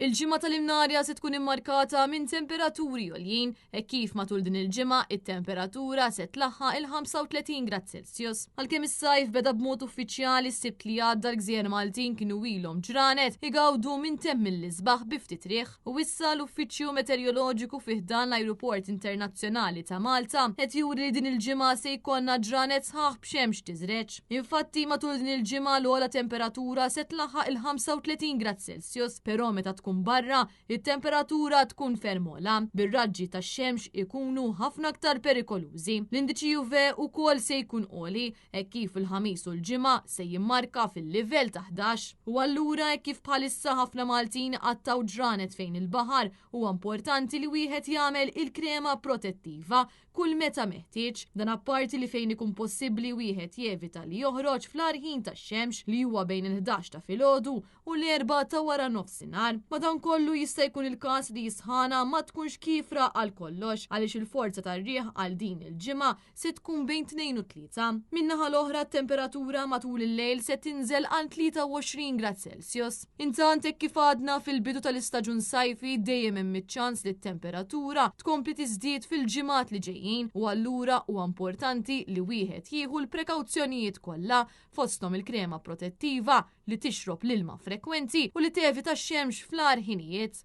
Il-ġimgħa tal-imnarja se tkun immarkata minn temperaturi għoljin, kif matul din il-ġimgħa it-temperatura se tlaħħaq il-35 grad Celsius. Għalkemm is-sajf beda b'mod uffiċjali s-sibt li għadda l-Gżejjer Maltin kienu ilhom ġranet igawdu minn temm mill-isbaħ bi ftit riħ u issa l-Uffiċċju Meteoroloġiku fih dan l-Ajruport Internazzjonali ta' Malta qed juri li din il-ġimgħa se jkollna ġranet sħaħ b'xemx tiżreġ. Infatti matul din il-ġimgħa l-ogħla temperatura se tlaħħaq il-35 grad Celsius, però meta tkun barra, it-temperatura tkun ferm ogħla, bir-raġġi tax-xemx ikunu ħafna aktar perikolużi. L-indiċi UV ukoll se jkun għoli, kif il-ħamis u l-ġimgħa se jimmarka fil-livell ta' 11. U allura kif bħalissa ħafna Maltin għattaw ġranet fejn il-baħar huwa importanti li wieħed jagħmel il-krema protettiva kull meta meħtieġ, dan apparti li fejn ikun possibbli wieħed jevita li joħroġ fl-arħin tax-xemx li huwa bejn il-11 ta' filgħodu u l-4 ta' wara nofsinhar. Madankollu jista' jkun il-każ li jisħana ma tkunx kifra għal kollox għaliex il-forza tar-riħ għal din il-ġimgħa se tkun bejn 2 u 3. Min-naħa l-oħra t-temperatura matul il-lejl se tinżel għal 23 grad Celsius. Intant hekk kif għadna fil-bidu tal-istaġun sajfi dejjem hemm iċ-ċans li t-temperatura tkompli tiżdied fil-ġimgħat li ġejjin u allura huwa importanti li wieħed jieħu l-prekawzjonijiet kollha fosthom il-krema protettiva li tixrob l-ilma frekwenti u li tevita x-xemx fl-arħinijiet.